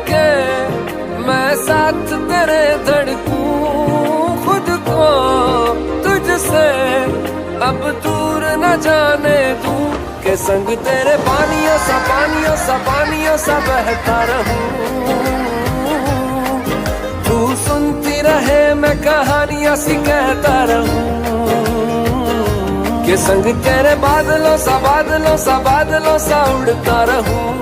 के मैं साथ तेरे धड़कूं खुद को तुझसे अब दूर न जाने दूं के संग तेरे पानियों सा बहता रहूं। तू सुनती रहे मैं कहानियां सी कहता रहूं के संग तेरे बादलों सा उड़ता रहूं।